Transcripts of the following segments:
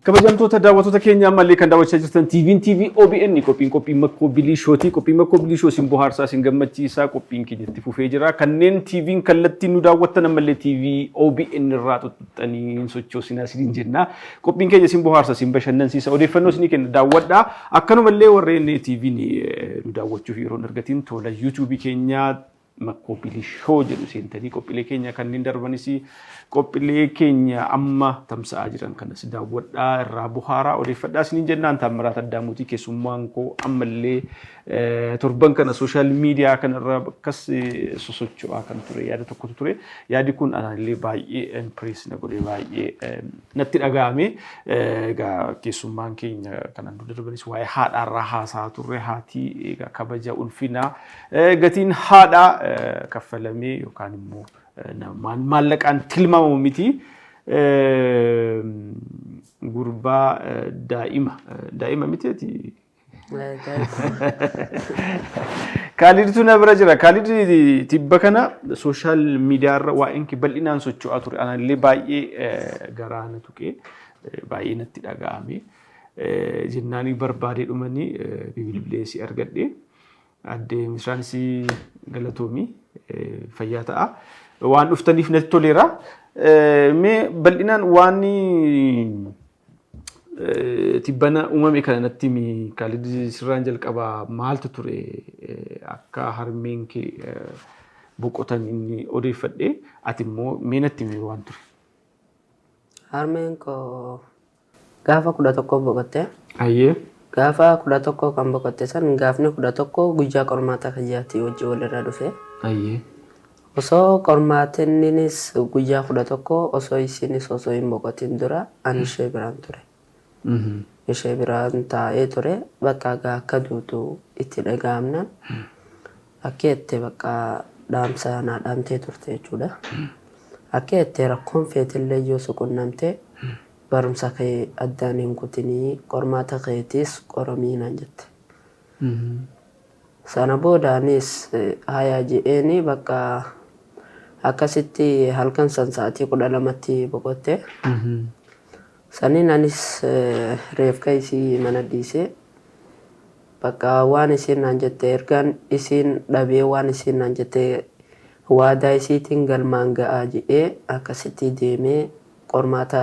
Kabajamtoota daawwattoota keenya ammallee kan daawwachaa jirtan TV OBN qophiin makkoo bilishooti. Qophiin makkoo bilishoo sin bohaarsaa sin gammachiisaa qophiin keenyatti fufee jira. Kanneen TV'n kallattiin nu daawwattan ammallee TV OBN irraa xuxxanii sochoosinaa sin jenna. Qophiin keenya sin bohaarsaa sin bashannansiisa. Odeeffannoo isin kenna daawwadhaa. Akkanumallee warreen TV'n nu daawwachuuf yeroo argatiin tola YouTube keenya makkoo bilishoo jedhu seentanii qophiilee keenya kanneen darbanis qophiilee keenya amma tamsa'aa jiran kanas daawwadhaa irraa buhaaraa odeeffadhaa isiniin jennaan Taamiraat Addaamuutii keessummaan koo ammallee torban kana sooshaal miidiyaa kanarra bakkas sosocho'aa kan ture yaada tokkotu ture yaadi kun anallee baay'ee impress na godhe baay'ee natti dhaga'ame egaa keessummaan keenya kanan darbanis waa'ee haadhaarraa haasaa turre haatii egaa kabaja ulfinaa gatiin haadhaa kaffalamee yookaan immoo maallaqaan tilmaamamu miti gurbaa daa'ima miteeti Khalidtu na bira jira Khalid tibba kana sooshaal miidiyaarra waa'een bal'inaan socho'aa ture anallee baay'ee garaana tuqee baay'ee natti dhaga'ame jennaanii barbaadee dhumanii bibilbileessi argadhe addee misraansi galatoomii fayyaa ta'a waan dhuftaniif natti toleera mee bal'inaan waan tibbana uumame kana natti mi Khalid sirraan jalqabaa maaltu ture akka harmeen kee boqotan inni odeeffadhe ati immoo mee natti mi waan ture harmeen koo gaafa 11 boqotte ayyee gaafa 11 kan boqotte san gaafni 11 guyyaa qormaata kiyyaatti wajji walirra dhufe ayyee osoo qormaatinnis guyyaa 11 osoo isinis osoo hin boqotin dura ani ishee biraan ture ishee biraan taa'ee ture bakka akka duutu itti dhaga'amnan akka itti bakka dhaamsa naa dhaamtee turte jechuudha akka itti rakkoon feetillee yoo suqunnamte barumsa kee addaan hin kutinii qormaata keetis qoramiinaan jette sana boodaanis hayaa je'eeni bakka akkasitti halkan san sa'aatii 12tti boqotte saniin anis reefka isii mana dhiisee bakka waan isiin naan jette ergaan isiin dhabee waan isiin naan jette waadaa isiitiin galmaan ga'aa je'ee akkasitti deemee qormaata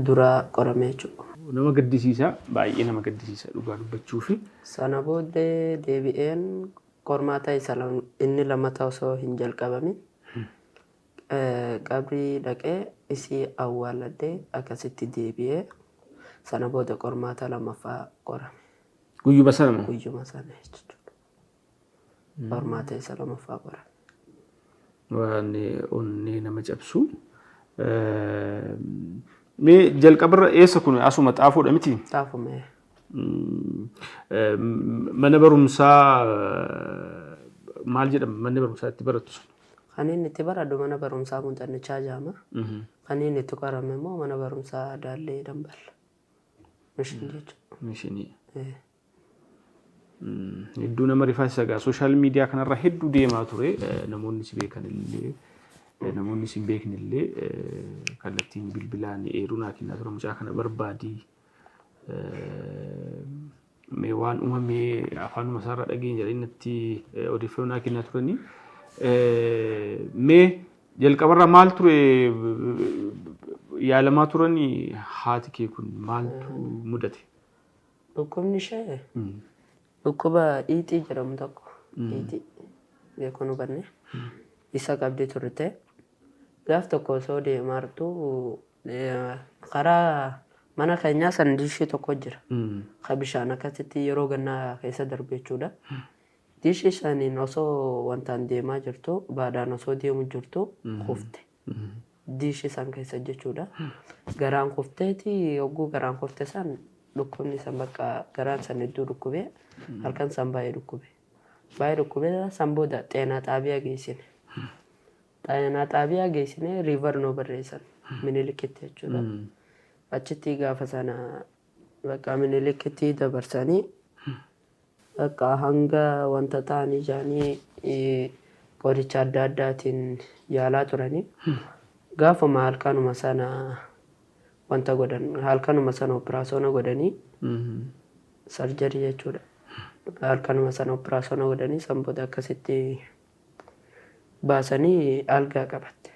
dura qorame jechuudha. Nama gaddisiisa baay'ee nama gaddisiisa dhugaa dubbachuuf. Sana booddee deebi'een qormaata isa inni lammataa osoo hin jalqabamin qabrii dhaqee isii awwaaladhee akkasitti deebi'ee sana booda qormaata lammaffaa qorame. Guyyuma sana? Guyyuma sana jechuudha. Qormaata isa lammaffaa qorame. Waan onnee nama cabsu. Mee jalqabarra eessa kun asuma xaafoodha miti? Xaafume. Mana barumsaa maal jedhama manni barumsaa itti barattu sun? Kan inni itti baradhu mana barumsaa Munxannichaa jedhama. Kan inni itti qorame immoo mana barumsaa Daallee Dambal. Mishin jechuudha. Mishinii. Hedduu nama rifaasisa gaa sooshaal miidiyaa kanarra hedduu deemaa ture namoonni si beekanillee namoonni si beeknillee kallattiin bilbilaan eeruunaa kennaa ture mucaa kana barbaadii mee waan uumamee afaanuma isaarraa dhageenya jedhanii odeeffannoo kennaa turanii mee jalqabarra maal ture yaalamaa turanii haati kee kun maaltu mudate? Dhukkubni ishee dhukkuba iitii jedhamu tokko iitii beekuun hubanne isa qabdee turte gaaf tokko osoo deemartu karaa mana keenyaa san diishii tokko jira ka bishaan akkasitti yeroo gannaa keessa darbe jechuudha diishii saniin osoo wantaan deemaa jirtu baadaan osoo deemu jirtu kufte diishii san keessa jechuudha garaan kufteeti yogguu garaan kufte san dhukkubni san bakka garaan san hedduu dhukkubee halkan san baay'ee dhukkubee san booda xeenaa xaabiyaa geessine xeenaa xaabiyaa geessine riivar noo barreessan Minilikitti jechuudha achitti gaafa sana bakka Minilikitti dabarsanii bakka hanga wanta ta'anii jaanii qoricha adda addaatiin yaalaa turanii gaafuma halkanuma sana wanta godhan halkanuma sana operaasyoona godhanii sarjarii jechuudha. Halkanuma sana operaasyoona godhanii san booda akkasitti baasanii algaa qabatte.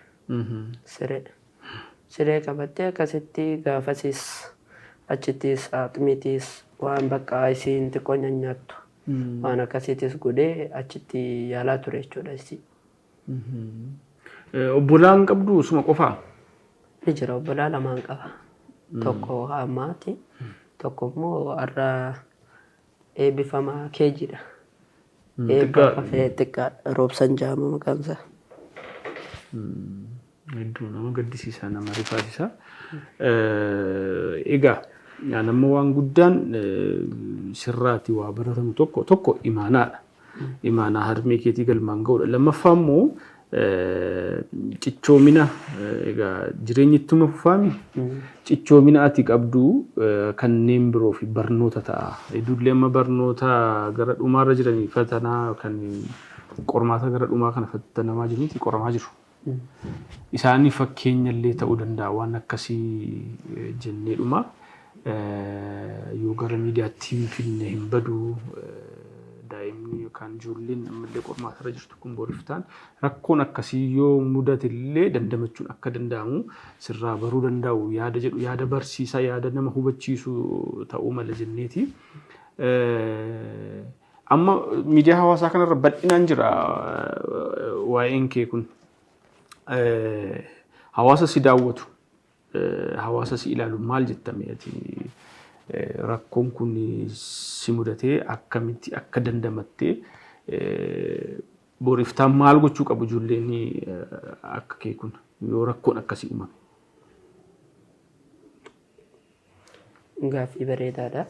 Siree qabattee akkasitti gaafasiis achittis haxmiitis waan bakka isiin xiqqoo nyaattu waan akkasiitis godhee achitti yaalaa ture jechuudha isii. Obbolaan qabdu suma qofaa? Ni jira obbolaa lamaan qaba. Tokko hammaati tokko immoo har'a eebbifamaa keejidha. Eebbifamee xiqqaa roobsan jaama maqaan isaa. Hedduu nama gaddisiisa nama rifaasisa. Egaa nama waan guddaan sirraati waa baratamu tokko imaanaadha. Imaanaa harmee keetii galmaan ga'uudha. Lammaffaa immoo cichoomina egaa jireenyi ittuma fufaami. Cichoomina ati qabdu kanneen biroo fi barnoota ta'a. Ijoollee amma barnoota gara dhumaarra jiranii fatanaa kan qormaata gara dhumaa kana fatanamaa jiraniiti qoramaa jiru. Isaanii fakkeenyallee ta'uu danda'a waan akkasii jennee dhuma yoo gara miidiyaatti finne hin badu daa'imni yookaan ijoolleen ammallee qormaatarra jirtu kun boriftaan rakkoon akkasii yoo mudatillee dandamachuun akka danda'amu sirraa baruu danda'u yaada jedhu yaada barsiisaa yaada nama hubachiisu ta'uu mala jenneeti. Amma miidiyaa hawaasaa kanarra bal'inaan jira waa'een kee kun. Hawaasa si daawwatu hawaasa si ilaalu maal jettame ati rakkoon kun si mudatee akkamitti akka dandamattee boriftaan maal gochuu qabu ijoolleen akka kee kun yoo rakkoon akkasii uumame? Gaaffii bareedaadha.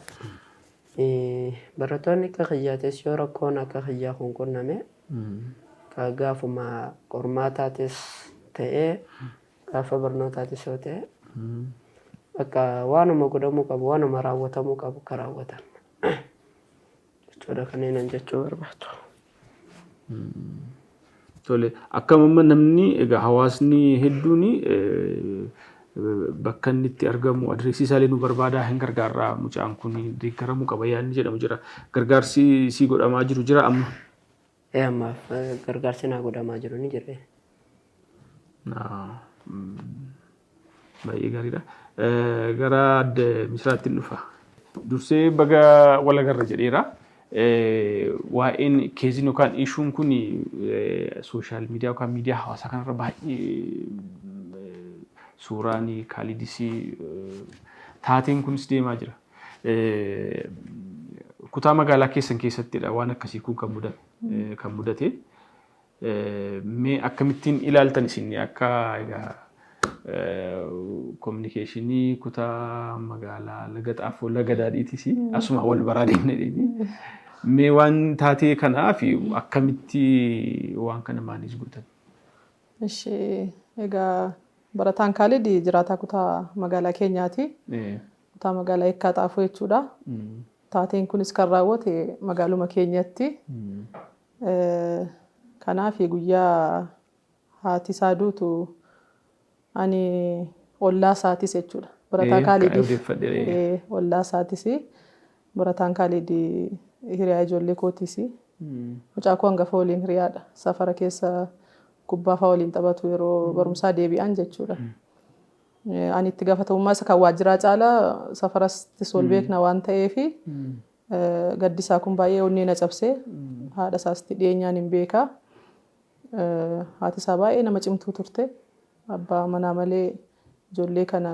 Barattoonni akka kiyyaates yoo rakkoon akka kiyyaa kun qunname gaafuma qormaataatis ta'ee gaafa barnootaatis yoo ta'e akka waanuma godhamuu qabu waanuma raawwatamuu qabu ka raawwatan jechuudha kanneen jechuu barbaadu. Tole akkam namni egaa hawaasni hedduun bakka inni itti argamu adreesii isaallee nu barbaadaa hin gargaarraa mucaan kun deeggaramuu qaba yaadni jedhamu jira. Gargaarsi si godhamaa jiru jira amma? Ammaaf gargaarsi naa godhamaa jiru ni jira. Baay'ee gaariidha. Gara adda misiraatti dhufa. Dursee baga wal agarra jedheera. Waa'een keeziin yookaan ishuun kun sooshaal miidiyaa yookaan miidiyaa hawaasaa kanarra baay'ee suuraan kaalidisii taateen kunis deemaa jira. Kutaa magaalaa keessan keessattidha waan akkasii kun kan mudate. Mee akkamittiin ilaaltan isin akka egaa kominikeeshinii kutaa magaalaa laga xaafoo laga daadhiitis asuma wal baraa deemnee mee waan taatee kanaaf akkamitti waan kana maanis gootan? Egaa barataan Kaalid jiraataa kutaa magaalaa keenyaati. Kutaa magaalaa Eekkaa Xaafoo jechuudha. Taateen kunis kan raawwate magaaluma keenyatti. Kanaaf guyyaa haati isaa duutu ani ollaa isaatis jechuudha. Barataan Kaalid ollaa isaatis barataan Kaalid hiriyaa ijoollee kootis. Mucaa koo hangafa waliin hiriyaadha. Safara keessa kubbaa fa'aa waliin taphatu yeroo barumsaa deebi'an jechuudha. Ani itti gaafatamummaa isa kan waajjiraa caalaa safarastis ol beekna waan ta'eef gaddisaa kun baay'ee onnee na cabsee haadha isaatti dhiyeenyaan hin beeka. Haati isaa baay'ee nama cimtuu turte. Abbaa manaa malee ijoollee kana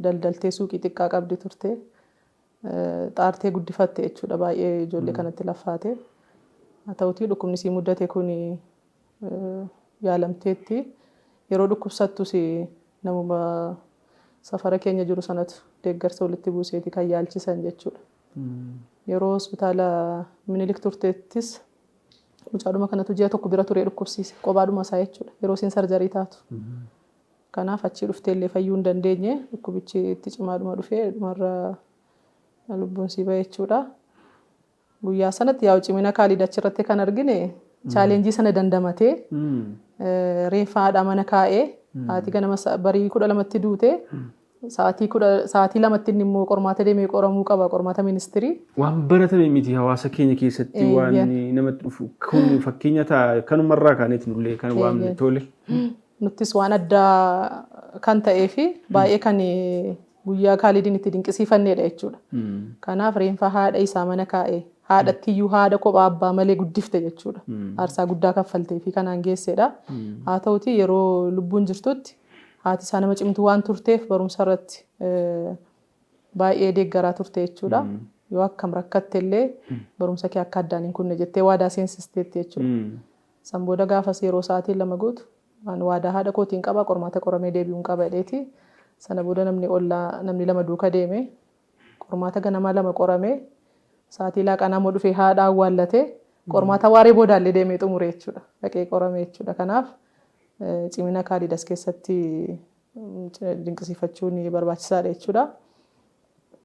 daldaltee suuqii xiqqaa qabdi turte. Xaartee guddifatte jechuudha baay'ee ijoollee kanatti laffaate. Haa ta'utii dhukkubni sii muddate kun yaalamteetti yeroo dhukkubsattus namuma safara keenya jiru sanatu deeggarsa walitti buuseeti kan yaalchisan jechuudha. Yeroo hospitaala Minilik turteettis mucaadhuma kanatu ji'a tokko bira turee dhukkubsiise kophaadhuma isaa jechuudha yeroo siin sarjarii taatu. Kanaaf achii dhufteellee fayyuu hin dandeenye dhukkubichi itti cimaadhuma dhufee dhumarra lubbuun sii bahe jechuudha. Guyyaa sanatti yaa cimina Kaalid achirratti kan argine chaalenjii sana dandamatee reeffa haadha mana kaa'ee haati ganama barii 12tti duute sa'aatii lamatti inni immoo qormaata deemee qoramuu qaba qormaata ministirii. Waan baratame miti hawaasa keenya keessatti waan namatti dhufu kun fakkeenya ta'a kanumarraa kaanetti nullee kan waan tole. Nuttis waan addaa kan ta'ee fi baay'ee kan guyyaa kaalidiin itti dinqisiifannedha jechuudha. Kanaaf reenfa haadha isaa mana kaa'ee haadhattiyyuu haadha kophaa abbaa malee guddifte jechuudha. Aarsaa guddaa kaffaltee fi kanaan geessedha. Haa ta'uti yeroo lubbuun jirtutti haati isaa nama cimtuu waan turteef barumsa irratti baay'ee deeggaraa turte jechuudha. Yoo akkam rakkatte illee barumsa kee akka addaan hin kunne jettee waadaa seensisteetti jechuudha. San booda gaafas yeroo sa'aatiin 2 guutu waadaa haadha kootiin qaba qormaata qoramee deebi'uun qaba dheeti. Sana booda namni 2 duuka deeme qormaata ganama 2 qoramee sa'aatii laaqanaa moo dhufee haadha awwaallatee qormaata waaree boodaallee deemee xumure jechuudha. Dhaqee qorame jechuudha. Kanaaf cimina kaalidas keessatti dinqisiifachuun barbaachisaadha jechuudha.